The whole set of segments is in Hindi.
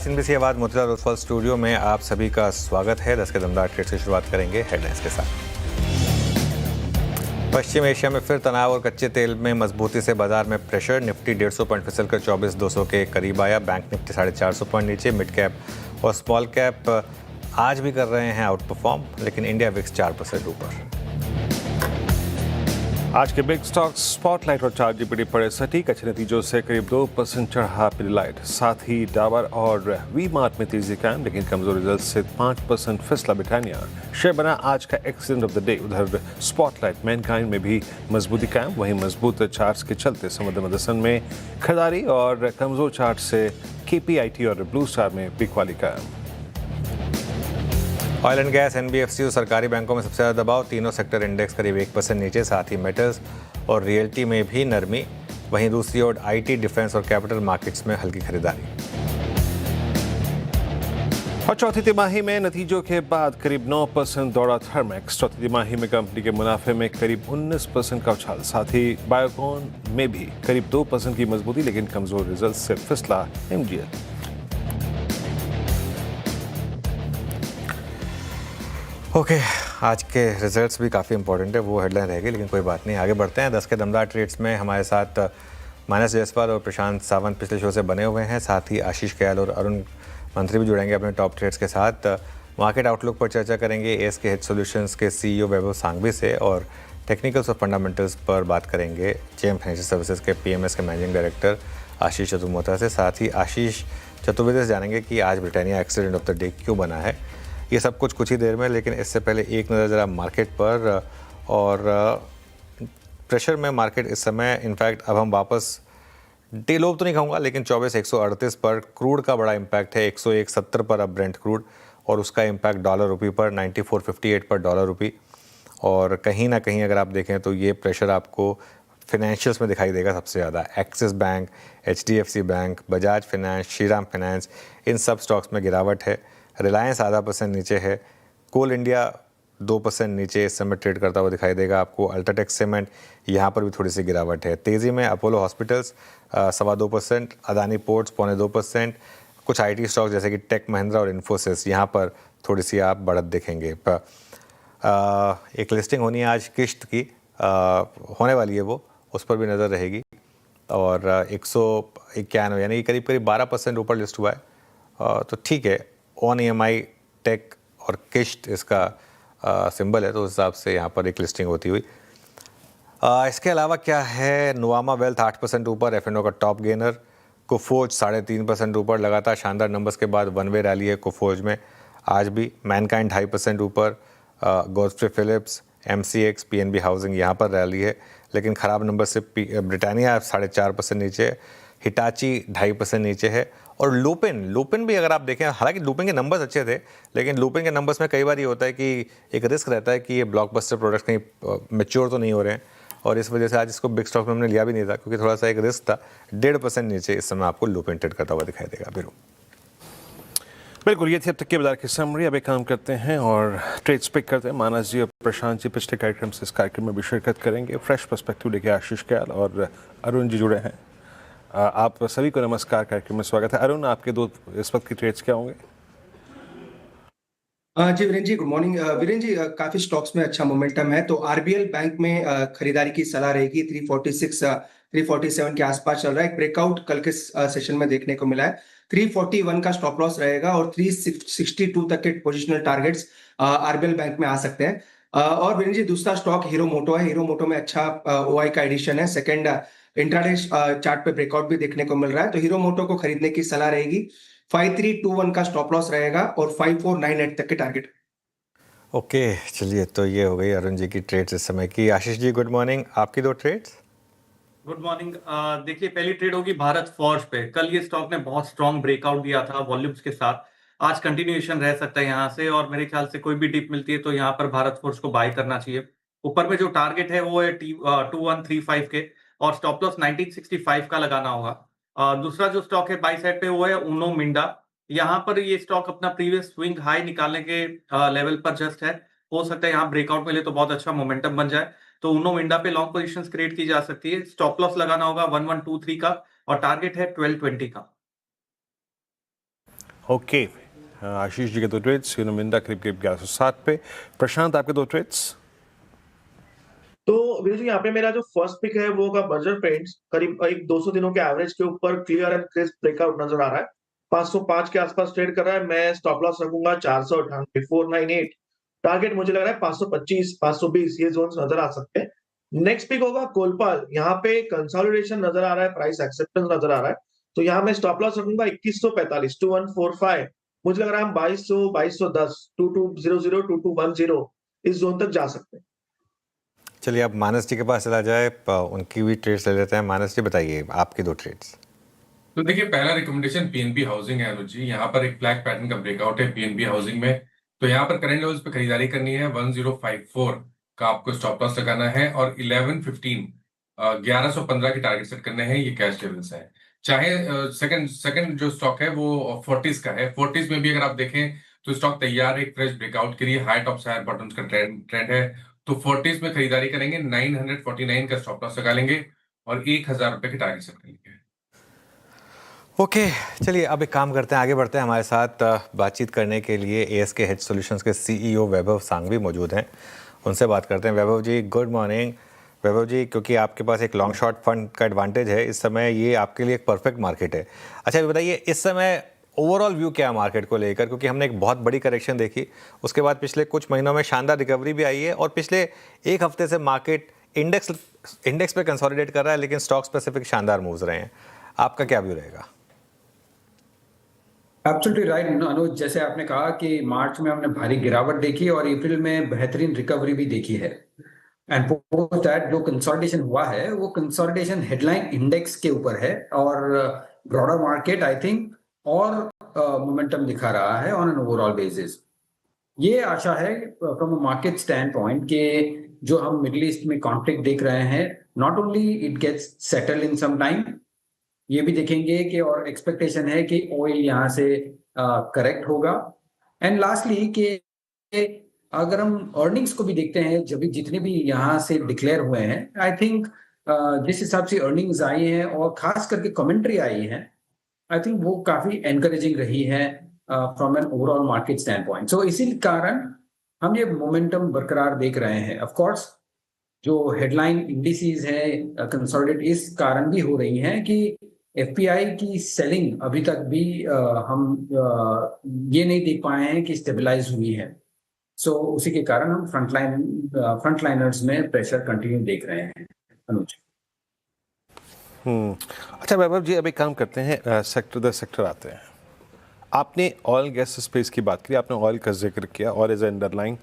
CNBC आवाज मोतीलाल ओसवाल स्टूडियो में आप सभी का स्वागत है। 10 के दमदार ट्रेड से शुरुआत करेंगे हेडलाइंस के साथ। पश्चिम एशिया में फिर तनाव और कच्चे तेल में मजबूती से बाजार में प्रेशर। निफ्टी 150 पॉइंट फिसल कर 24,200 के करीब आया। बैंक निफ्टी 450 पॉइंट नीचे। मिड कैप और स्मॉल कैप आज भी कर रहे हैं आउट परफॉर्म, लेकिन इंडिया विक्स 4% ऊपर। आज के बिग स्टॉक्स स्पॉटलाइट और चार्ट जीपीटी पड़े सटीक। अच्छे नतीजों से करीब 2% चढ़ा पिडिलाइट। साथ ही डाबर और वी मार्ट में तेजी कायम, लेकिन कमजोर रिजल्ट से 5% फिसला ब्रिटानिया। शेयर बना आज का एक्सीडेंट ऑफ द डे। उधर स्पॉटलाइट मैनकाइंड में भी मजबूती कायम। वहीं मजबूत चार्ट्स के चलते समुद्र मदसन में खरीदारी और कमजोर चार्ट से केपीआईटी और ब्लू स्टार में बिकवाली कायम। ऑयल एंड गैस, एनबीएफसी और सरकारी बैंकों में सबसे ज़्यादा दबाव। तीनों सेक्टर इंडेक्स करीब 1% नीचे। साथ ही मेटल्स और रियल्टी में भी नरमी। वहीं दूसरी ओर आईटी, डिफेंस और कैपिटल मार्केट्स में हल्की खरीदारी। और चौथी तिमाही में नतीजों के बाद करीब 9% दौड़ा थर्मेक्स। चौथी तिमाही में कंपनी के मुनाफे में करीब 19% का उछाल। साथ ही बायोकॉन में भी करीब 2% की मजबूती, लेकिन कमजोर रिजल्ट से फिसला एमजीएल। ओके, आज के रिजल्ट्स भी काफ़ी इंपॉर्टेंट है, वो हेडलाइन रहेगी, लेकिन कोई बात नहीं, आगे बढ़ते हैं। 10 के दमदार ट्रेड्स में हमारे साथ मानस जायसवाल और प्रशांत सावंत पिछले शो से बने हुए हैं। साथ ही आशीष कयाल और अरुण मंत्री भी जुड़ेंगे अपने टॉप ट्रेड्स के साथ। मार्केट आउटलुक पर चर्चा करेंगे एएसके हेल्थ सॉल्यूशंस के सीईओ वैभव सांघवी से, और टेक्निकल्स और फंडामेंटल्स पर बात करेंगे जेएम फाइनेंशियल सर्विसेज के पीएमएस के मैनेजिंग डायरेक्टर आशीष चतुर्वेदी से। साथ ही आशीष चतुर्वेदी से जानेंगे कि आज Britannia accident of the day क्यों बना है। ये सब कुछ ही देर में, लेकिन इससे पहले एक नज़र ज़रा मार्केट पर। और प्रेशर में मार्केट इस समय, इनफैक्ट अब हम वापस डे लो तो नहीं कहूँगा, लेकिन 24,138 पर क्रूड का बड़ा इम्पैक्ट है। 101.70 पर अब ब्रेंट क्रूड, और उसका इम्पैक्ट डॉलर रुपी पर 94.58 पर डॉलर रुपी। और कहीं ना कहीं अगर आप देखें तो ये प्रेशर आपको फिनेंशियल्स में दिखाई देगा सबसे ज़्यादा। Axis bank, HDFC bank, Bajaj finance, Shriram finance, इन सब स्टॉक्स में गिरावट है। रिलायंस आधा % नीचे है। कोल इंडिया 2% नीचे इस समय ट्रेड करता हुआ दिखाई देगा आपको। अल्ट्राटेक सीमेंट, यहाँ पर भी थोड़ी सी गिरावट है। तेज़ी में अपोलो हॉस्पिटल्स 2.25%, अदानी पोर्ट्स 0.25%। कुछ आईटी स्टॉक्स जैसे कि टेक महिंद्रा और इन्फोसिस, यहाँ पर थोड़ी सी आप बढ़त देखेंगे। एक लिस्टिंग होनी है आज किश्त की, होने वाली है वो, उस पर भी नज़र रहेगी। और 191 यानी करीब 12% ऊपर लिस्ट हुआ है, तो ठीक है। ऑन EMI, टेक और किश्त इसका सिंबल है, तो उस हिसाब से यहाँ पर एक लिस्टिंग होती हुई। इसके अलावा क्या है, नुवामा वेल्थ 8% ऊपर, F&O का टॉप गेनर। कोफोज 3.5% ऊपर। लगातार शानदार नंबर्स के बाद वन वे रैली है कोफोज में आज भी। मैनकाइंड 2.5% ऊपर। Godfrey Phillips, MCX, PNB housing, यहाँ पर रैली है, लेकिन ख़राब नंबर से ब्रिटानिया 4.5% नीचे। हिटाची 2.5% नीचे है। और लुपिन भी अगर आप देखें, हालांकि लुपिन के नंबर्स अच्छे थे, लेकिन लुपिन के नंबर्स में कई बार ये होता है कि एक रिस्क रहता है कि ये ब्लॉकबस्टर प्रोडक्ट्स कहीं मैच्योर तो नहीं हो रहे हैं, और इस वजह से आज इसको बिग स्टॉक में हमने लिया भी नहीं था, क्योंकि थोड़ा सा एक रिस्क था। 1.5% नीचे इस समय आपको लुपिन ट्रेड करता हुआ दिखाई देगा। बिल्कुल, ये थी अब तक के बाजार की समरी। अब एक काम करते हैं और ट्रेड्स पिक करते हैं। मानस जी और प्रशांत जी पिछले कार्यक्रम से इस कार्यक्रम में भी शिरकत करेंगे। फ्रेश पर्सपेक्टिव लेके आशीष कयाल और अरुण जी जुड़े हैं। आप सभी को नमस्कार, कार्यक्रम में स्वागत है। अरुण, आपके दो इस वक्त की ट्रेड्स क्या होंगे? जी वीरेंद्र जी, गुड मॉर्निंग। वीरेंद्र जी, काफी स्टॉक्स में अच्छा मोमेंटम है, तो आरबीएल बैंक में खरीदारी की सलाह रहेगी। 346 347 के आसपास चल रहा है। एक ब्रेकआउट कल के सेशन में देखने को मिला है। 341 का स्टॉप लॉस रहेगा, और 362 तक के पोजिशनल टारगेट्स आरबीएल बैंक में आ सकते हैं। और वीरेंद्र जी, दूसरा स्टॉक हीरो मोटो है। हीरो मोटो में अच्छा ओआई का एडिशन है। सेकंड इंट्राडे चार्ट पे ब्रेकआउट भी देखने को मिल रहा है, तो हीरो मोटो को खरीदने की सलाह रहेगी। 5321 का स्टॉप लॉस रहेगा, और 5498 तक के टारगेट। ओके, चलिए, तो ये हो गई अरुण जी की ट्रेड्स इस समय की। आशीष जी, गुड मॉर्निंग, आपकी दो ट्रेड्स। Good morning. देखिए, पहली ट्रेड होगी भारत फॉर्ज पे। कल ये स्टॉक ने बहुत स्ट्रॉन्ग ब्रेकआउट दिया था वॉल्यूम्स के साथ। आज कंटिन्यूएशन रह सकता है यहाँ से, और मेरे ख्याल से कोई भी डिप मिलती है तो यहाँ पर भारत फोर्ज को बाय करना चाहिए। ऊपर में जो टारगेट है वो है 2135 के, और स्टॉप लॉस 1965 का लगाना होगा। दूसरा जो स्टॉक है बाई साइड पे वो है उनो मिंडा। यहाँ पर ये स्टॉक अपना प्रीवियस स्विंग हाई निकालने के लेवल पर जस्ट है। हो सकता है यहाँ ब्रेकआउट मिले तो बहुत अच्छा मोमेंटम बन जाए, तो उनो मिंडा पे लॉन्ग पोजीशंस क्रिएट की जा सकती है। स्टॉप लॉस लगाना होगा 1123 का, और टारगेट है 1220 का। ओके, आशीष जी के 2 ट्रेड्स, मिंदा करीब करीब 1160 पे। प्रशांत, आपके 2 ट्रेड्स। तो वीर जी यहाँ पे मेरा जो फर्स्ट पिक है वो होगा बर्जर पेंट्स, करीब एक 200 दिनों के एवरेज के ऊपर क्लियर एंड क्रिस्प ब्रेकआउट नजर आ रहा है। 505 के आसपास ट्रेड कर रहा है। मैं स्टॉप लॉस रखूंगा 498 498। टारगेट मुझे लग रहा है 525 520, ये जोन्स नजर आ सकते हैं। नेक्स्ट पिक होगा कोलपाल। यहाँ पे कंसोलिडेशन नजर आ रहा है, प्राइस एक्सेप्टेंस नजर आ रहा है। तो यहाँ मैं स्टॉप लॉस रखूंगा 2145 2145। मुझे लग रहा है हम 2200 2210 2200 2210 इस जोन तक जा सकते हैं। चलिए अब मानस जी के पास चला जाए, उनकी भी ट्रेड्स ले लेते हैं। मानस जी बताइए आपकी 2 ट्रेड्स। तो देखिए, पहला रिकमेंडेशन पीएनबी हाउसिंग है अनुज जी। यहाँ पर एक फ्लैग पैटर्न का ब्रेकआउट है पीएनबी हाउसिंग में। तो यहाँ पर करंट लेवल्स पे खरीदारी करनी है। 1054 का आपको स्टॉप लॉस लगाना है और 1115 के टारगेट सेट करने हैं। ये कैश लेवल्स है। चाहे सेकंड जो स्टॉक है वो फोर्टिस का है। फोर्टिस में भी अगर आप देखें तो स्टॉक तैयार है एक फ्रेश ब्रेकआउट के लिए। हाई टॉप्स हायर बॉटम्स का ट्रेंड है। तो फोर्टिस में खरीदारी करेंगे, 949 का स्टॉप लॉस लगा लेंगे और 1000 रुपए के टारगेट सेट कर लेंगे। ओके, चलिए अब एक काम करते हैं, आगे बढ़ते हैं। हमारे साथ बातचीत करने के लिए एएसके हेज सॉल्यूशंस के सीईओ वैभव सांघवी मौजूद हैं। उनसे बात करते हैं। वैभव जी, गुड मॉर्निंग। वैभव जी, क्योंकि आपके पास एक लॉन्ग शॉर्ट फंड का एडवांटेज है इस समय, ये आपके लिए एक परफेक्ट मार्केट है। अच्छा ये बताइए, इस समय ओवरऑल व्यू क्या है मार्केट को लेकर? क्योंकि हमने एक बहुत बड़ी करेक्शन देखी, उसके बाद पिछले कुछ महीनों में शानदार रिकवरी भी आई है और पिछले एक हफ्ते से मार्केट इंडेक्स पे कंसोलिडेट कर रहा है, लेकिन स्टॉक स्पेसिफिक शानदार मूव्स रहे हैं। आपका क्या व्यू रहेगा? एब्सोल्युटली राइट अनुज, जैसे आपने कहा कि मार्च में हमने भारी गिरावट देखी और अप्रैल में बेहतरीन रिकवरी भी देखी है। एंड पोस्ट दैट जो कंसोलिडेशन हुआ है वो कंसोलिडेशन हेडलाइन इंडेक्स के ऊपर है और ब्रॉडर मार्केट आई थिंक और मोमेंटम दिखा रहा है ऑन एन ओवरऑल बेसिस। ये आशा है from a market stand point के जो हम मिडिल ईस्ट में कॉन्फ्लिक्ट देख रहे हैं, not only it gets settle in some time, ये भी देखेंगे कि और एक्सपेक्टेशन है कि ऑयल यहाँ से करेक्ट होगा। एंड लास्टली कि अगर हम अर्निंग्स को भी देखते हैं, जब भी जितने भी यहाँ से डिक्लेयर हुए हैं, आई थिंक जिस हिसाब से अर्निंग्स आई हैं और खास करके कमेंट्री आई है, आई थिंक वो काफी एनकरेजिंग रही है from an overall market stand point. So इसी कारण हम ये मोमेंटम बरकरार देख रहे हैं। ऑफ कोर्स जो हेडलाइन इंडिसेस है कंसोलिडेट इस कारण भी हो रही हैं कि एफपीआई की सेलिंग अभी तक भी हम ये नहीं देख पाए हैं कि स्टेबलाइज हुई है। सो उसी के कारण हम फ्रंटलाइनर्स में प्रेशर कंटिन्यू देख रहे हैं अनुज। अच्छा वैभव जी, अब एक काम करते हैं, सेक्टर दर सेक्टर आते हैं। आपने ऑयल गैस स्पेस की बात की, आपने ऑयल का जिक्र किया, ऑयल इज अंडरलाइंग।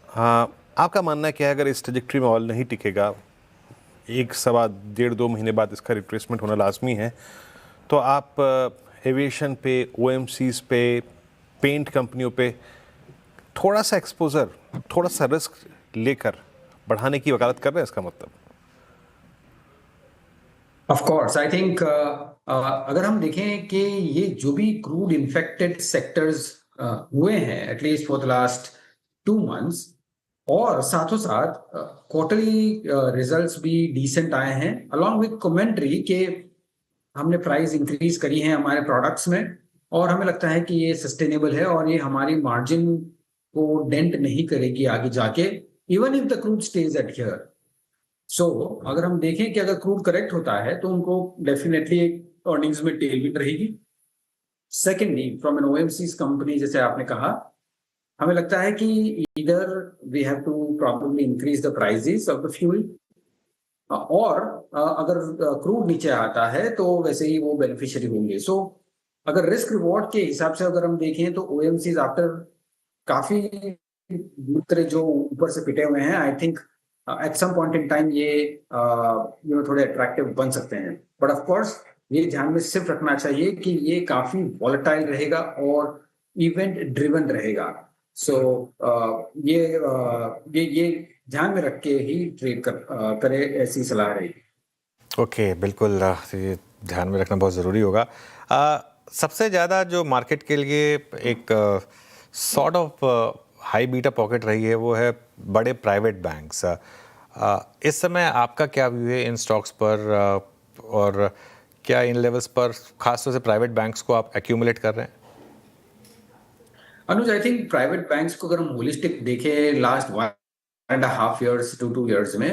आपका मानना है कि अगर इस ट्रजेक्टरी में ऑयल नहीं टिकेगा, 1.25-2 महीने बाद इसका रिट्रेसमेंट होना लाजमी है, तो आप एविएशन पे, ओएमसीज पे, पेंट कंपनियों पे थोड़ा सा एक्सपोजर, थोड़ा सा रिस्क लेकर बढ़ाने की वकालत कर रहे हैं? इसका मतलब ऑफ कोर्स आई थिंक अगर हम देखें कि ये जो भी क्रूड इन्फेक्टेड सेक्टर्स हुए हैं at least for the last 2 months, और साथों साथ क्वार्टरली रिजल्ट्स भी डिसेंट आए हैं अलॉन्ग विद कमेंट्री के हमने प्राइस इंक्रीज करी है हमारे प्रोडक्ट्स में और हमें लगता है कि ये सस्टेनेबल है और ये हमारी मार्जिन को डेंट नहीं करेगी आगे जाके, even if the crude stays at here. So अगर हम देखें कि अगर क्रूड करेक्ट होता है तो उनको डेफिनेटली अर्निंग्स में टेलविंड रहेगी। Secondly from an OMCs company, जैसे आपने कहा, हमें लगता है कि इधर we have to probably increase the prices of the fuel, और अगर क्रूड नीचे आता है तो वैसे ही वो बेनिफिशियरी होंगे। सो अगर रिस्क रिवॉर्ड के हिसाब से अगर हम देखें तो ओएमसीज आफ्टर काफी दूसरे जो ऊपर से पिटे हुए हैं, I think at some point in time ये थोड़े अट्रैक्टिव बन सकते हैं। बट ऑफ कोर्स ये ध्यान में सिर्फ रखना चाहिए कि ये काफी वॉलेटाइल रहेगा और इवेंट ड्रिवन रहेगा। सो ये ध्यान में रख के ही ट्रेड करे, ऐसी सलाह रहेगी। ओके, बिल्कुल, ये ध्यान में रखना बहुत ज़रूरी होगा। सबसे ज़्यादा जो मार्केट के लिए एक sort of high beta pocket रही है वो है बड़े प्राइवेट बैंक्स। इस समय आपका क्या व्यू है इन स्टॉक्स पर, और क्या इन लेवल्स पर खासतौर से प्राइवेट बैंक्स को आप एक्यूमुलेट कर रहे हैं? अनुज, आई थिंक प्राइवेट बैंक्स को अगर हम होलिस्टिक देखें लास्ट 1.5 ईयर्स टू 2 ईयर्स में,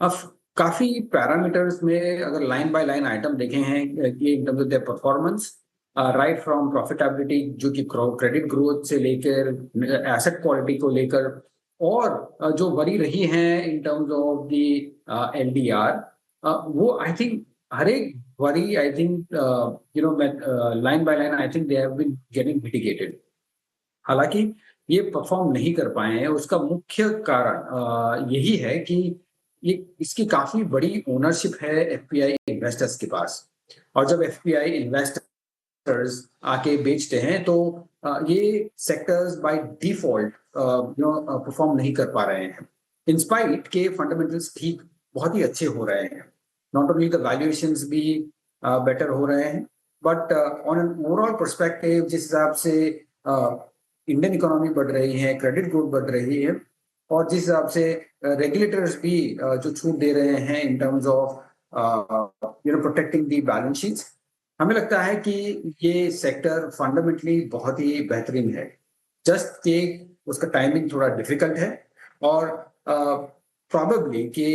अब काफी पैरामीटर्स में अगर लाइन बाय लाइन आइटम देखे हैं कि इन terms of their performance, right from profitability जो कि क्रेडिट ग्रोथ से लेकर एसेट क्वालिटी को लेकर, और जो वरी रही हैं in terms of the LDR, वो आई थिंक हर एक worry I think line by line I think they have been getting mitigated. हालांकि ये परफॉर्म नहीं कर पाए हैं, उसका मुख्य कारण यही है कि ये इसकी काफी बड़ी ओनरशिप है एफपीआई इन्वेस्टर्स के पास, और जब एफपीआई इन्वेस्टर्स आके बेचते हैं तो ये सेक्टर्स बाय डिफॉल्ट परफॉर्म नहीं कर पा रहे हैं, इंस्पाइट के फंडामेंटल्स ठीक बहुत ही अच्छे हो रहे हैं, नॉट ओनली द वैल्यूएशंस भी बेटर हो रहे हैं, but on an overall perspective जिस हिसाब से इंडियन इकोनॉमी बढ़ रही है, क्रेडिट ग्रोथ बढ़ रही है, और जिस हिसाब से रेगुलेटर्स भी जो छूट दे रहे हैं in terms of protecting the balance sheets, हमें लगता है कि ये सेक्टर फंडामेंटली बहुत ही बेहतरीन है। जस्ट कि उसका टाइमिंग थोड़ा डिफिकल्ट है, और प्रॉबेबली कि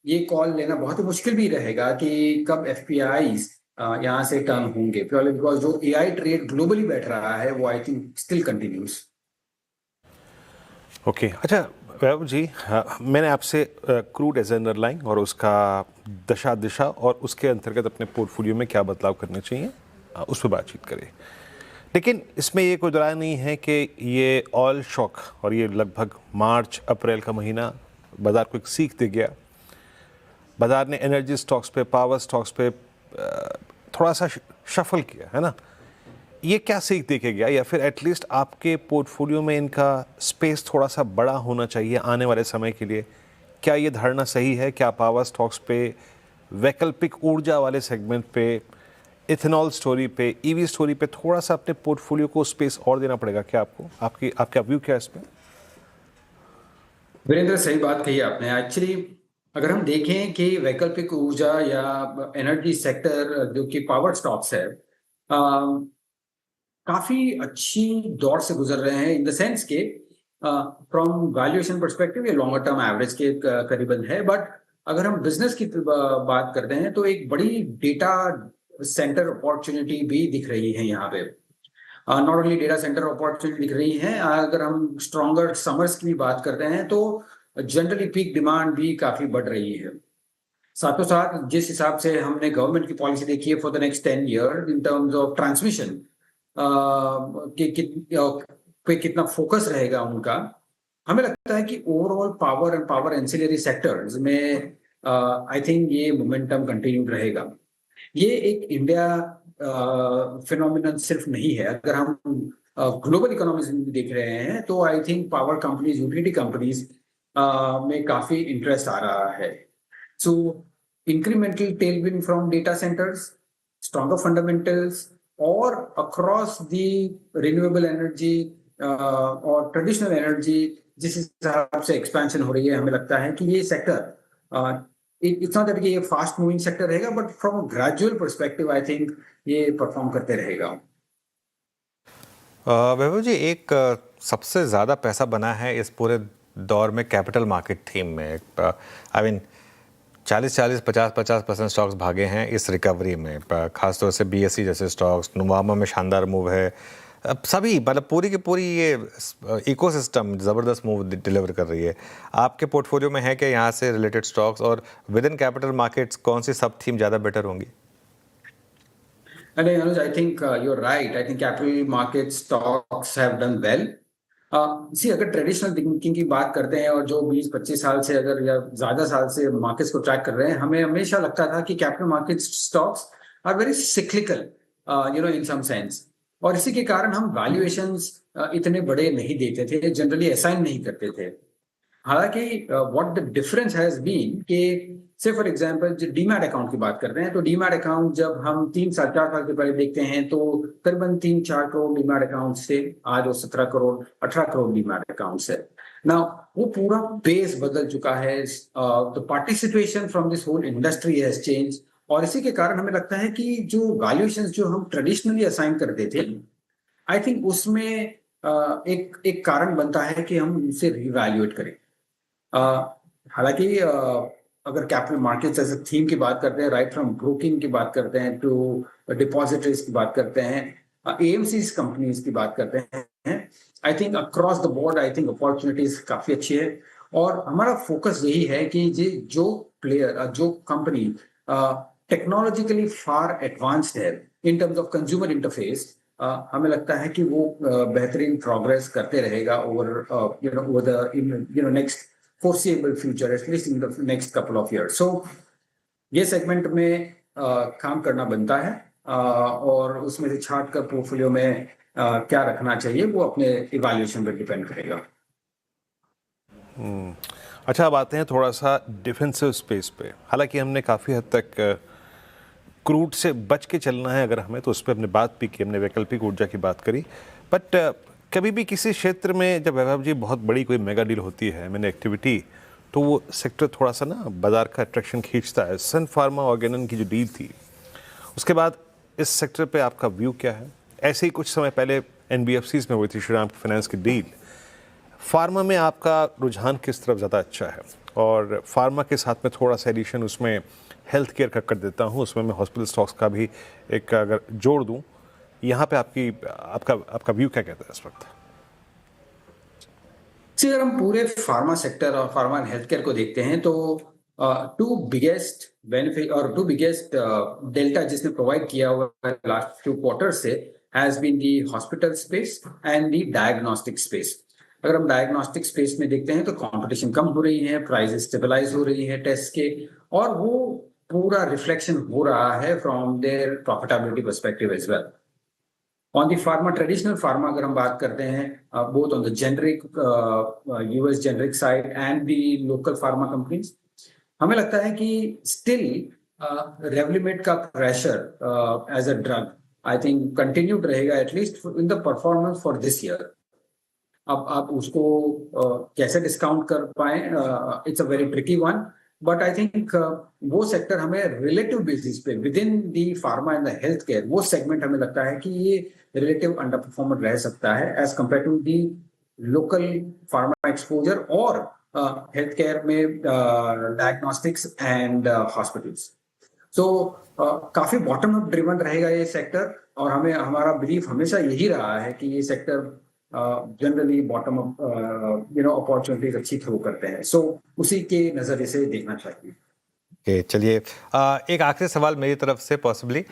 ये कॉल लेना बहुत ही मुश्किल भी रहेगा कि कब एफपीआईज यहाँ से टर्न होंगे, प्योरली बिकॉज जो एआई ट्रेड ग्लोबली बैठ रहा है वो I think still continues. Okay, अच्छा वैभव जी, मैंने आपसे क्रूड एज अंडरलाइन और उसका दशा दिशा और उसके अंतर्गत अपने पोर्टफोलियो में क्या बदलाव करने चाहिए उस पर बातचीत करें, लेकिन इसमें ये कोई राय नहीं है कि ये ऑयल शॉक और ये लगभग मार्च अप्रैल का महीना बाजार को एक सीख दे गया। बाजार ने एनर्जी स्टॉक्स पे, पावर स्टॉक्स पे थोड़ा सा शफल किया है ना, ये क्या सीख दे के गया, या फिर एटलीस्ट आपके पोर्टफोलियो में इनका स्पेस थोड़ा सा बड़ा होना चाहिए आने वाले समय के लिए? क्या ये धारणा सही है? क्या पावर स्टॉक्स पे, वैकल्पिक ऊर्जा वाले सेगमेंट पे, इथेनॉल स्टोरी पे, ईवी स्टोरी पे थोड़ा सा अपने पोर्टफोलियो को स्पेस और देना पड़ेगा क्या आपको? आपका व्यू क्या है इस पे? वीरेंद्र, सही बात कही आपने। एक्चुअली अगर हम देखें कि वैकल्पिक ऊर्जा या एनर्जी सेक्टर जो कि पावर स्टॉक्स है, काफी अच्छी दौर से गुजर रहे हैं, इन द सेंस के फ्रॉम वैल्यूएशन पर्सपेक्टिव ये लॉन्गर टर्म एवरेज के करीबन है, बट अगर हम बिजनेस की बात करते हैं तो एक बड़ी डेटा सेंटर अपॉर्चुनिटी भी दिख रही है यहाँ पे। Not only data centre opportunity दिख रही है, अगर हम स्ट्रॉन्गर समर्स की भी बात करते हैं तो जनरली पीक डिमांड भी काफी बढ़ रही है। साथों साथ जिस हिसाब से हमने गवर्नमेंट की पॉलिसी देखी है for the next 10 year in terms of transmission पे कितना फोकस रहेगा उनका, हमें लगता है कि overall power and power ancillary sectors में आई थिंक ये मोमेंटम कंटिन्यू रहेगा। ये एक इंडिया फिनोमिनन सिर्फ नहीं है, अगर हम ग्लोबल इकोनॉमीज में देख रहे हैं तो I think power companies, utility companies में काफी इंटरेस्ट आ रहा है। So incremental tailwind from data centres, stronger fundamentals, और अक्रॉस दी रिन्यूएबल एनर्जी और ट्रेडिशनल एनर्जी जिस हिसाब से एक्सपेंशन हो रही है, हमें लगता है कि ये सेक्टर इट्स नॉट दैट कि ये फास्ट मूविंग सेक्टर रहेगा, but from a gradual perspective I think ये परफॉर्म करते रहेगा। वैभव जी, एक सबसे ज़्यादा पैसा बना है इस पूरे दौर में कैपिटल मार्केट थीम में। आई मीन 40-40, 50-50% स्टॉक्स भागे हैं इस रिकवरी में, खासतौर से बीएसई जैसे स्टॉक्स, नुवामा में शानदार मूव है। अब सभी मतलब पूरी की पूरी ये इकोसिस्टम ज़बरदस्त मूव डिलीवर कर रही है। आपके पोर्टफोलियो में है क्या यहाँ से रिलेटेड स्टॉक्स, और विद इन कैपिटल मार्केट्स कौन सी सब थीम ज़्यादा बेटर होंगी? नहीं Anuj, I think you are right. I think capital market stocks have done well. See अगर ट्रेडिशनल थिंकिंग की बात करते हैं और जो 20-25 साल से अगर या ज्यादा साल से मार्केट्स को ट्रैक कर रहे हैं, हमें हमेशा लगता था कि capital market stocks are very cyclical in some sense, और इसी के कारण हम वैल्यूएशंस इतने बड़े नहीं देते थे, जनरली असाइन नहीं करते थे। हालांकि what the difference has been कि से फॉर एग्जांपल जो डीमैट अकाउंट की बात करते हैं, तो डीमैट अकाउंट जब हम 3-4 साल के पहले देखते हैं तो करीबन 3-4 करोड़ डीमैट अकाउंट से आज वो 17 करोड़ 18 करोड़ डीमैट अकाउंट है। नाउ वो पूरा बेस बदल चुका है, the participation from this whole industry has change, और इसी के कारण हमें लगता है कि जो वैल्यूएशंस जो हम ट्रेडिशनली असाइन करते थे, आई थिंक उसमें एक कारण बनता है कि हम उसे रिवैल्यूएट करें। हालांकि अगर capital markets as a theme की बात करते हैं, राइट फ्रॉम ब्रोकिंग की बात करते हैं टू डिपॉजिटरीज की बात करते हैं, एएमसीज कंपनीज की बात करते हैं, I think across the board I think opportunities काफी अच्छी है। और हमारा फोकस यही है कि जो प्लेयर, जो कंपनी टेक्नोलॉजिकली फार एडवांस्ड है in terms of consumer interface, हमें लगता है कि वो बेहतरीन प्रोग्रेस करते रहेगा over the next foreseeable future, at least in the next couple of years. So ये सेगमेंट में काम करना बनता है, और उसमें से छांट कर पोर्टफोलियो में क्या रखना चाहिए वो अपने इवैल्यूएशन पर डिपेंड करेगा। अच्छा, अब आते हैं थोड़ा सा डिफेंसिव स्पेस पे। हालांकि हमने काफ़ी हद तक क्रूड से बच के चलना है अगर हमें, तो उस पर हमने बात भी की, हमने वैकल्पिक ऊर्जा की बात करी। बट कभी भी किसी क्षेत्र में जब वैभव जी बहुत बड़ी कोई मेगा डील होती है, मैंने एक्टिविटी, तो वो सेक्टर थोड़ा सा ना बाजार का अट्रैक्शन खींचता है। सन फार्मा ऑर्गेनन की जो डील थी, उसके बाद इस सेक्टर पे आपका व्यू क्या है? ऐसे ही कुछ समय पहले एनबीएफसीज में हुई थी श्रीराम फाइनेंस की डील। फार्मा में आपका रुझान किस तरफ ज़्यादा अच्छा है? और फार्मा के साथ में थोड़ा सा एडिशन उसमें हेल्थ केयर का कर देता हूँ, उसमें मैं हॉस्पिटल स्टॉक्स का भी एक अगर जोड़ दूँ, यहाँ पे आपका व्यू क्या कहता है इस वक्त? अगर हम पूरे फार्मा सेक्टर और फार्मा एंड हेल्थ केयर को देखते हैं तो टू बिगेस्ट बेनिफिट और टू बिगेस्ट डेल्टा जिसने प्रोवाइड किया हुआ है लास्ट फ्यू क्वार्टर से has been the hospital space and the diagnostic space. अगर हम डायग्नोस्टिक स्पेस में देखते हैं तो कंपटीशन कम हो रही है, प्राइसेस स्टेबलाइज हो रही है टेस्ट के, और वो पूरा रिफ्लेक्शन हो रहा है from their profitability perspective as well. On the pharma, traditional pharma अगर हम बात करते हैं, both on the generic US generic side and the local pharma companies, हमें लगता है कि स्टिल रेवलिमेट का pressure as a drug I think continued रहेगा at least in the performance for this year. अब आप उसको कैसे डिस्काउंट कर पाए, it's a very tricky one, but I think वो सेक्टर हमें रिलेटिव बेसिस पे with in the pharma and the health care, वो सेगमेंट हमें लगता है कि ये रिलेटिव अंडर परफॉर्मर रह सकता है as compare to the local pharma exposure और हेल्थ केयर में डायग्नोस्टिक्स एंड हॉस्पिटल्स। सो काफी बॉटम अप ड्रिवन रहेगा ये सेक्टर, और हमें हमारा बिलीफ हमेशा यही रहा है कि ये sector generally bottom up opportunities अच्छी थ्रो करते हैं। सो उसी के नजरिए से देखना चाहिए। चलिए, एक आखिरी सवाल मेरी तरफ से पॉसिबली,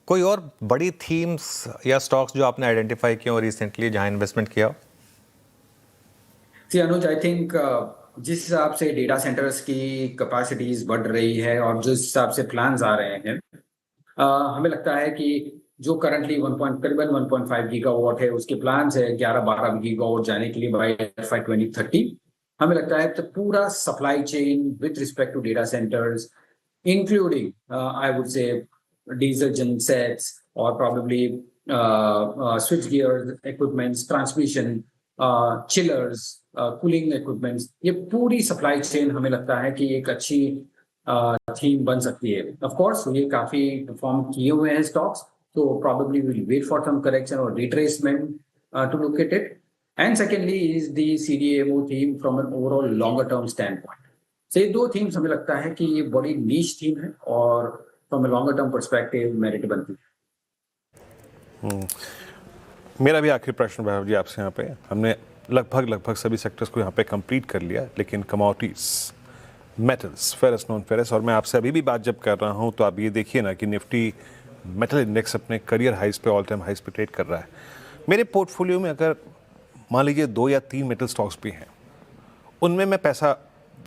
कोई और बड़ी थीम्स या स्टॉक्स जो आपने आइडेंटिफाई किए हो रिसेंटली जहां इन्वेस्टमेंट किया हो? अनुज, आई थिंक जिस हिसाब से डेटा सेंटर्स की कैपेसिटीज बढ़ रही है और जिस हिसाब से प्लान्स आ रहे हैं, हमें लगता है कि जो करंटली करीबन 1.5 गीगावाट है, उसके प्लान्स है 11-12 गीगावाट जाने के लिए बाय FY 2030। हमें लगता है तो पूरा supply chain with respect to data centres, including I would say diesel gen sets और probably switch gear equipments, transmission, chillers, cooling equipments, ये पूरी सप्लाई चेन हमें लगता है कि एक अच्छी थीम बन सकती है। ऑफ कोर्स ये काफी परफॉर्म किए हुए हैं स्टॉक्स, तो probably we'll wait for some correction or retracement to look at it. And secondly is the CDMO theme from an overall longer term standpoint. So ये दो themes हमें लगता है कि ये बड़ी niche theme है और from a longer term perspective merit बनती है। मेरा भी आखिरी प्रश्न वैभव जी आपसे, यहाँ पे हमने लगभग सभी सेक्टर्स को यहाँ पे कंप्लीट कर लिया, लेकिन commodities, metals, ferrous, non ferrous, और मैं आपसे अभी भी बात जब कर रहा हूँ तो आप ये देखिए ना कि निफ्टी मेटल इंडेक्स अपने करियर हाइस पे, ऑल टाइम हाइस पे ट्रेड कर रहा है। मेरे पोर्टफोलियो में अगर मान लीजिए 2 या 3 मेटल स्टॉक्स भी हैं, उनमें मैं पैसा,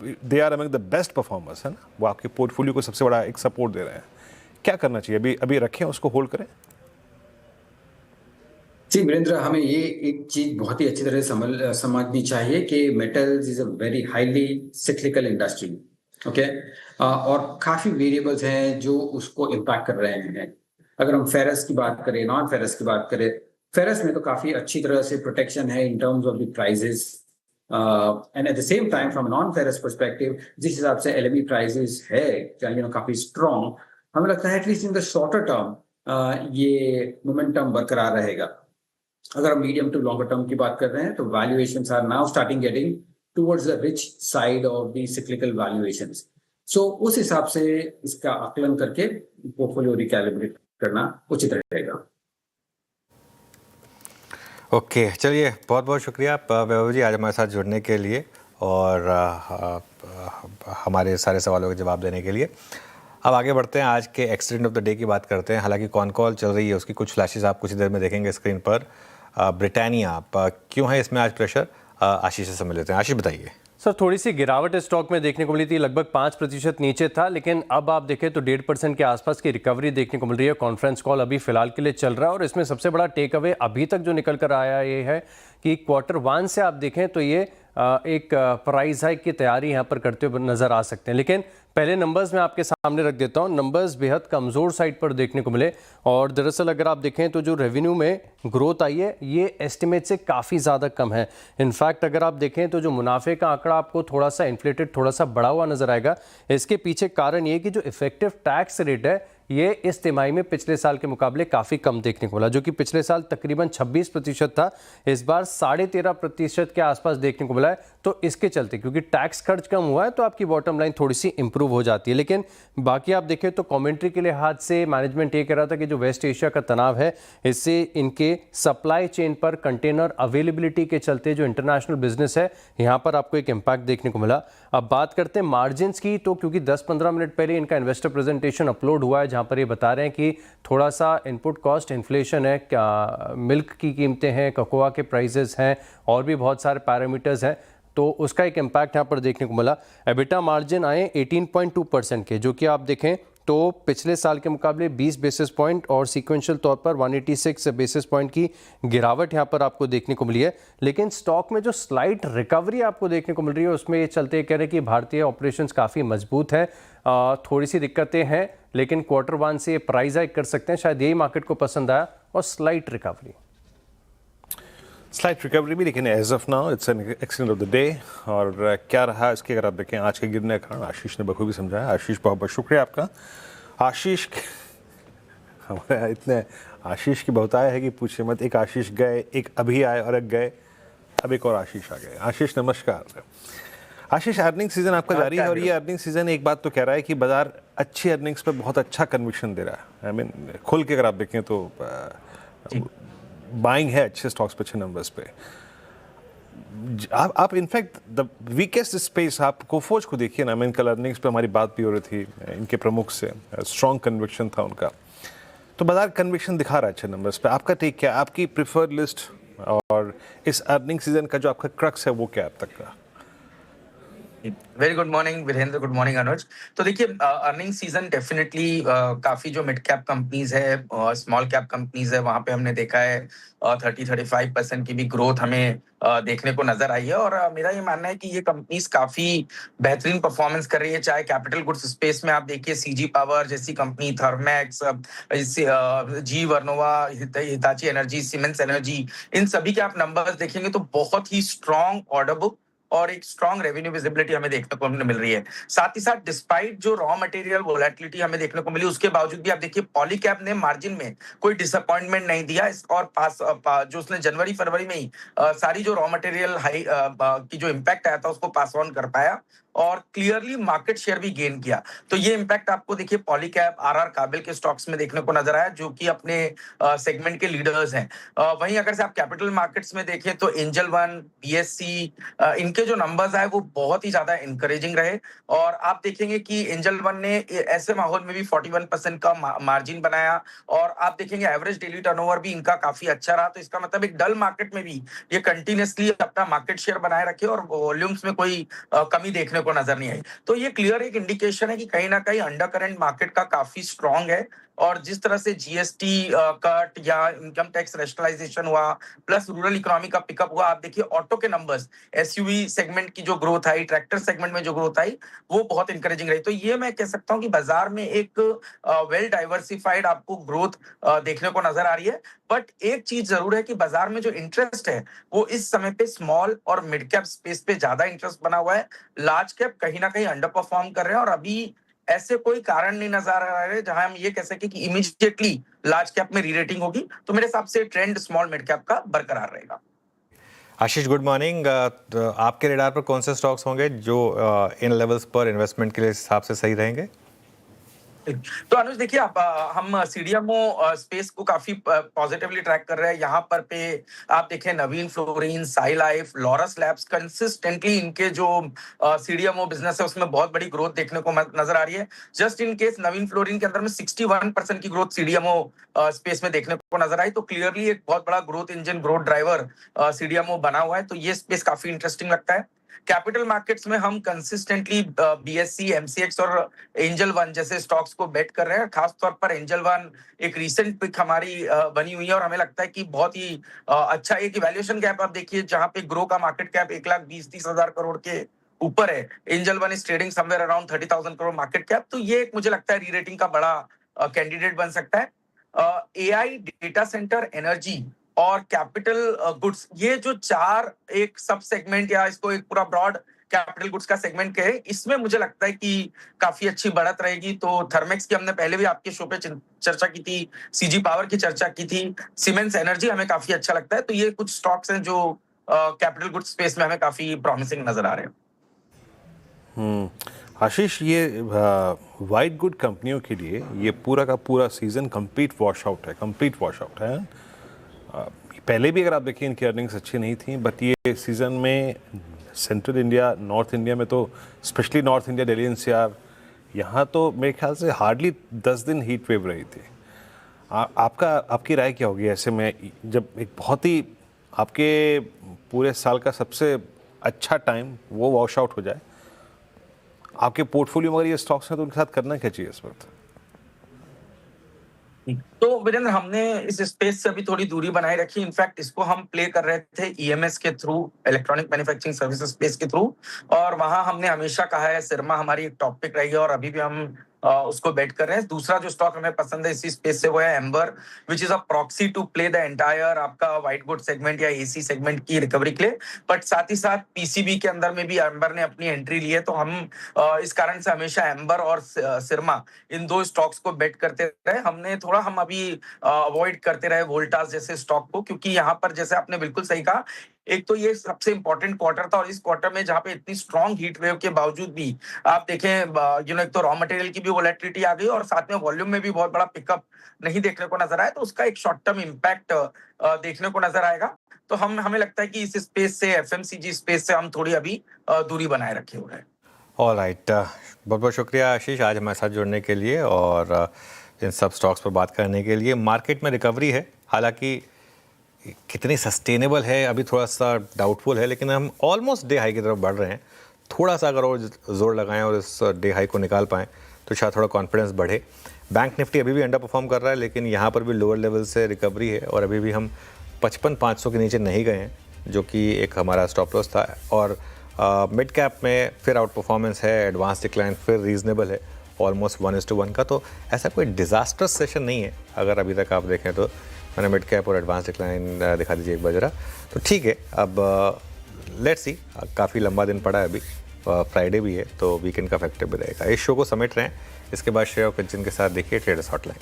they are among the best performers, है ना, वो आपके पोर्टफोलियो को सबसे बड़ा एक सपोर्ट दे रहे हैं। क्या करना चाहिए? अभी रखें, उसको होल्ड करें? जी वीरेंद्र, हमें ये एक चीज बहुत ही अच्छी तरह से समझनी चाहिए कि metals is a very highly cyclical industry, okay, और काफी वेरिएबल्स हैं जो उसको इम्पैक्ट कर रहे हैं। अगर हम फेरस की बात करें, नॉन फेरस की बात करें, फेरस में तो काफी अच्छी तरह से प्रोटेक्शन है in terms of the prices, and at the same time from non ferrous perspective जिस हिसाब से LME प्राइजेस है काफी स्ट्रॉन्ग, हमें लगता है at least in the shorter term ये मोमेंटम बरकरार रहेगा। अगर हम मीडियम टू लॉन्गर टर्म की बात कर रहे हैं तो valuations are now starting getting towards the rich side of the cyclical valuations. So उस हिसाब से इसका आकलन करके पोर्टफोलियो रिकैलिब्रेट करना उचित रहेगा। ओके, चलिए बहुत बहुत शुक्रिया वैभव जी आज हमारे साथ जुड़ने के लिए और हमारे सारे सवालों के जवाब देने के लिए। अब आगे बढ़ते हैं, आज के एक्सीडेंट ऑफ द डे की बात करते हैं। हालांकि कौन कॉल चल रही है उसकी कुछ फ्लैशेस आप कुछ ही देर में देखेंगे स्क्रीन पर। ब्रिटानिया क्यों है इसमें आज प्रेशर, आशीष से समझ लेते हैं। आशीष बताइए। सर थोड़ी सी गिरावट स्टॉक में देखने को मिली थी, लगभग 5% नीचे था, लेकिन अब आप देखें तो 1.5% के आसपास की रिकवरी देखने को मिल रही है। कॉन्फ्रेंस कॉल अभी फिलहाल के लिए चल रहा है और इसमें सबसे बड़ा टेक अवे अभी तक जो निकल कर आया ये है कि Q1 से आप देखें तो ये एक प्राइस हाइक की तैयारी यहाँ पर करते हुए नजर आ सकते हैं। लेकिन पहले नंबर्स मैं आपके सामने रख देता हूँ। नंबर्स बेहद कमज़ोर साइड पर देखने को मिले और दरअसल अगर आप देखें तो जो रेवेन्यू में ग्रोथ आई है ये एस्टिमेट से काफ़ी ज़्यादा कम है। इनफैक्ट अगर आप देखें तो जो मुनाफे का आंकड़ा आपको थोड़ा सा इन्फ्लेटेड, थोड़ा सा बढ़ा हुआ नजर आएगा। इसके पीछे कारण ये कि जो इफेक्टिव टैक्स रेट है ये इस तिमाही में पिछले साल के मुकाबले काफ़ी कम देखने को मिला, जो कि पिछले साल तकरीबन 26% था, इस बार 13.5% के आसपास देखने को मिला है। तो इसके चलते क्योंकि टैक्स खर्च कम हुआ है तो आपकी बॉटम लाइन थोड़ी सी इंप्रूव हो जाती है। लेकिन बाकी आप देखें तो कमेंट्री के लिहाज से मैनेजमेंट ये कह रहा था कि जो वेस्ट एशिया का तनाव है इससे इनके सप्लाई चेन पर कंटेनर अवेलेबिलिटी के चलते जो इंटरनेशनल बिजनेस है यहाँ पर आपको एक इम्पैक्ट देखने को मिला। अब बात करते हैं मार्जिन की, तो क्योंकि 10-15 मिनट पहले इनका इन्वेस्टर प्रेजेंटेशन अपलोड हुआ है जहाँ पर ये बता रहे हैं कि थोड़ा सा इनपुट कॉस्ट इन्फ्लेशन है, मिल्क की कीमतें हैं, कोकोआ के प्राइसेस हैं और भी बहुत सारे पैरामीटर्स हैं, तो उसका एक इम्पैक्ट यहाँ पर देखने को मिला। एबिटा मार्जिन आए 18.2% के, जो कि आप देखें तो पिछले साल के मुकाबले 20 बेसिस पॉइंट और सीक्वेंशियल तौर पर 186 बेसिस पॉइंट की गिरावट यहाँ पर आपको देखने को मिली है। लेकिन स्टॉक में जो स्लाइट रिकवरी आपको देखने को मिल रही है उसमें ये चलते कह रहे हैं कि भारतीय ऑपरेशंस काफ़ी मजबूत है। थोड़ी सी दिक्कतें हैं लेकिन Q1 से ये प्राइस हाइक कर सकते हैं, शायद यही मार्केट को पसंद आया और स्लाइट रिकवरी भी, लेकिन as of now it's an accident of the day. और क्या रहा इसके अगर आप देखें आज के गिरने का कारण आशीष ने बखूबी समझाया। आशीष बहुत बहुत शुक्रिया आपका। आशीष हमारे इतने आशीष की बहुतायत है कि पूछे मत। एक आशीष गए, एक अभी आए और एक गए, अब एक और आशीष आ गए। आशीष नमस्कार। आशीष, अर्निंग सीजन आपका जारी है और ये अर्निंग सीजन एक बात तो कह रहा है कि बाजार अच्छी अर्निंग्स पर बहुत अच्छा कन्विक्शन दे रहा है। खुल के अगर आप देखें तो बाइंग है अच्छे स्टॉक्स पे, अच्छे नंबर्स पे। आप इनफैक्ट द वीकेस्ट स्पेस आप कोफोज को देखिए ना। कल अर्निंग्स पे हमारी बात भी हो रही थी इनके प्रमुख से, स्ट्रॉन्ग कन्विक्शन था उनका, तो बाजार कन्विक्शन दिखा रहा है अच्छे नंबर्स पे। आपका टेक क्या, आपकी प्रिफर्ड लिस्ट और इस अर्निंग सीजन का जो आपका क्रक्स है वो क्या है अब तक का? Very good morning Virendra, good morning Anuj. तो देखिए अर्निंग सीजन डेफिनेटली काफी जो मिड कैप कंपनीज है, स्मॉल कैप कंपनीज है, वहां पे हमने देखा है 30-35% की भी ग्रोथ हमें देखने को नजर आई है। और मेरा ये मानना है कि ये कंपनीज काफी बेहतरीन परफॉर्मेंस कर रही है। चाहे कैपिटल गुड्स स्पेस में आप देखिए सीजी पावर जैसी कंपनी, थर्मैक्स, जी Vernova, Hitachi energy, siemens energy, इन सभी के आप नंबर्स देखेंगे तो बहुत ही स्ट्रॉन्ग ऑर्डर बुक और एक स्ट्रॉन्ग रेवेन्यू विजिबिलिटी हमें देखने को मिल रही है। साथ ही साथ डिस्पाइट जो रॉ मटेरियल वोलेटिलिटी हमें देखने को मिली उसके बावजूद भी आप देखिए पॉलीकैब ने मार्जिन में कोई डिसअपॉइंटमेंट नहीं दिया। और जो उसने जनवरी फरवरी में ही सारी जो रॉ मटेरियल हाई की जो इम्पैक्ट आया था उसको पास ऑन कर पाया और क्लियरली मार्केट शेयर भी गेन किया। तो ये इम्पैक्ट आपको देखिए पॉलीकैब, आरआर काबिल के स्टॉक्स में देखने को नजर आया जो कि अपने सेगमेंट के लीडर्स हैं। वहीं अगर से आप कैपिटल मार्केट्स में देखें तो एंजल वन, बीएससी, इनके जो नंबर्स आए वो बहुत ही ज्यादा इंकरेजिंग रहे। और आप देखेंगे कि एंजल वन ने ऐसे माहौल में भी 41% का मार्जिन बनाया और आप देखेंगे एवरेज डेली टर्नओवर भी इनका काफी अच्छा रहा। तो इसका मतलब एक डल मार्केट में भी ये कंटिन्यूअसली अपना मार्केट शेयर बनाए रखे और वॉल्यूम्स में कोई कमी देखने को नजर नहीं आई। तो ये क्लियर एक इंडिकेशन है कि कहीं ना कहीं अंडर करंट मार्केट का काफी स्ट्रांग है। और जिस तरह से जीएसटी कट या इनकम टैक्स रेशनलाइजेशन हुआ प्लस रूरल इकोनॉमी का पिकअप हुआ, आप देखिए ऑटो के नंबर्स, एसयूवी सेगमेंट की जो ग्रोथ आई, ट्रैक्टर सेगमेंट में जो ग्रोथ आई वो बहुत इंकरेजिंग रही। तो ये मैं कह सकता हूं कि बाजार में एक वेल डाइवर्सिफाइड आपको ग्रोथ देखने को नजर आ रही है। बट एक चीज जरूर है कि बाजार में जो इंटरेस्ट है वो इस समय पे स्मॉल और मिड कैप स्पेस पे ज्यादा इंटरेस्ट बना हुआ है। लार्ज कैप कहीं ना कहीं अंडर परफॉर्म कर रहे हैं और अभी ऐसे कोई कारण नहीं नजर आ रहे जहां हम ये कह सके कि इमीडिएटली लार्ज कैप में री-रेटिंग होगी। तो मेरे हिसाब से ट्रेंड स्मॉल मिड कैप का बरकरार रहेगा। आशीष, गुड मॉर्निंग। तो आपके रेडार पर कौन से स्टॉक्स होंगे जो इन लेवल्स पर इन्वेस्टमेंट के लिए हिसाब से सही रहेंगे? तो अनुज देखिए, आप हम सीडीएमओ स्पेस को काफी पॉजिटिवली ट्रैक कर रहे हैं। यहाँ पर पे आप देखें नवीन फ्लोरिन, साई लाइफ, लॉरस लैब्स, कंसिस्टेंटली इनके जो सीडीएमओ बिजनेस है उसमें बहुत बड़ी ग्रोथ देखने को नजर आ रही है। Just in case Naveen fluorine के अंदर में 61% की ग्रोथ सीडीएमओ स्पेस में देखने को नजर आई। तो क्लियरली एक बहुत बड़ा growth engine, growth driver CDMO बना हुआ है। तो ये स्पेस काफी इंटरेस्टिंग लगता है। कैपिटल मार्केट्स में हम कंसिस्टेंटली बीएससी, एमसीएक्स और एंजल वन जैसे स्टॉक्स को बेट कर रहे हैं। खासतौर पर एंजल वन एक रीसेंट पिक हमारी बनी हुई है और हमें लगता है कि बहुत ही अच्छा एक वैल्यूएशन गैप आप देखिए जहां पे ग्रो का मार्केट कैप 1,20,30,000 करोड़ के ऊपर है। Angel one is trading somewhere around 30,000 crore market cap. तो ये एक मुझे लगता है री रेटिंग का बड़ा कैंडिडेट बन सकता है। एआई, डेटा सेंटर, एनर्जी और कैपिटल गुड्स, ये जो चार एक सब सेगमेंट या इसको एक पूरा ब्रॉड कैपिटल गुड्स का सेगमेंट कहे, इसमें मुझे लगता है कि काफी अच्छी बढ़त रहेगी। तो थर्मेक्स की हमने पहले भी आपके शो पे चर्चा की थी, सीजी पावर की चर्चा की थी, सीमेंस एनर्जी हमें काफी अच्छा लगता है। तो ये कुछ स्टॉक्स हैं जो कैपिटल गुड्स स्पेस में हमें काफी प्रॉमिसिंग नजर आ रहे हैं। आशीष, ये वाइट गुड कंपनियों के लिए ये पूरा का पूरा सीजन कंप्लीट वॉश आउट है। पहले भी अगर आप देखिए इनकी अर्निंग्स अच्छी नहीं थी, बट ये सीज़न में सेंट्रल इंडिया, नॉर्थ इंडिया में तो specially north India, Delhi NCR, यहाँ तो मेरे ख्याल से हार्डली 10 दिन हीट वेव रही थी। आपकी राय क्या होगी ऐसे में, जब एक बहुत ही आपके पूरे साल का सबसे अच्छा टाइम वो वॉश आउट हो जाए आपके पोर्टफोलियो में? अगर ये स्टॉक्स हैं तो उनके साथ करना क्या चाहिए इस वक्त? तो वीरेंद्र, हमने इस स्पेस से अभी थोड़ी दूरी बनाए रखी। इनफैक्ट इसको हम प्ले कर रहे थे ईएमएस के through, electronic manufacturing services space के थ्रू, और वहां हमने हमेशा कहा है सिरमा हमारी एक टॉप पिक रही है और अभी भी हम उसको बेट कर रहे हैं। दूसरा जो स्टॉक हमें पसंद है इसी स्पेस से वो है Amber, which is a proxy to play the entire आपका व्हाइट गुड सेगमेंट या एसी सेगमेंट की रिकवरी के लिए। बट साथ ही साथ पीसीबी के अंदर में भी एम्बर ने अपनी एंट्री ली है। तो हम इस कारण से हमेशा एम्बर और सिरमा इन दो स्टॉक्स को बेट करते रहे। हमने थोड़ा हम अभी अवॉइड करते रहे वोल्टास जैसे स्टॉक को, क्योंकि यहाँ पर जैसे आपने बिल्कुल सही कहा, एक तो ये सबसे इंपॉर्टेंट क्वार्टर था और इस क्वार्टर में जहां पे इतनी स्ट्रॉन्ग हीट वेव के बावजूद भी आप देखें एक तो रॉ मटेरियल की भी वोलेटिलिटी आ गई और साथ में वॉल्यूम में भी बहुत बड़ा पिकअप नहीं देखने को नजर आया। तो उसका एक शॉर्ट टर्म इम्पैक्ट देखने को नजर आएगा। तो हमें लगता है कि इस स्पेस से, एफएमसीजी स्पेस से हम थोड़ी अभी दूरी बनाए रखे हुए हैं। ऑलराइट, बहुत बहुत शुक्रिया आशीष आज हमारे साथ जुड़ने के लिए और इन सब स्टॉक्स पर बात करने के लिए। मार्केट में रिकवरी है, हालांकि कितनी सस्टेनेबल है अभी थोड़ा सा डाउटफुल है, लेकिन हम ऑलमोस्ट डे हाई की तरफ बढ़ रहे हैं। थोड़ा सा अगर और जोर लगाएं और इस डे हाई को निकाल पाएं तो शायद थोड़ा कॉन्फिडेंस बढ़े। बैंक निफ्टी अभी भी अंडर परफॉर्म कर रहा है, लेकिन यहाँ पर भी लोअर लेवल से रिकवरी है और अभी भी हम 55,500 के नीचे नहीं गए हैं, जो कि एक हमारा स्टॉप लॉस था। और मिड कैप में फिर आउट परफॉर्मेंस है, एडवांस डिक्लाइन फिर रीजनेबल है, ऑलमोस्ट 1:1 का। तो ऐसा कोई डिजास्टर्स सेशन नहीं है अगर अभी तक आप देखें तो। मैंने मिड कैप और एडवांस डिक्लाइन दिखा दीजिए एक बार जरा। तो ठीक है, अब लेट्स सी, काफ़ी लंबा दिन पड़ा है अभी, फ्राइडे भी है तो वीकेंड का फैक्टर भी रहेगा। इस शो को समेट रहे हैं, इसके बाद श्रेया और कंचन के साथ देखिए ट्रेडर्स हॉटलाइन।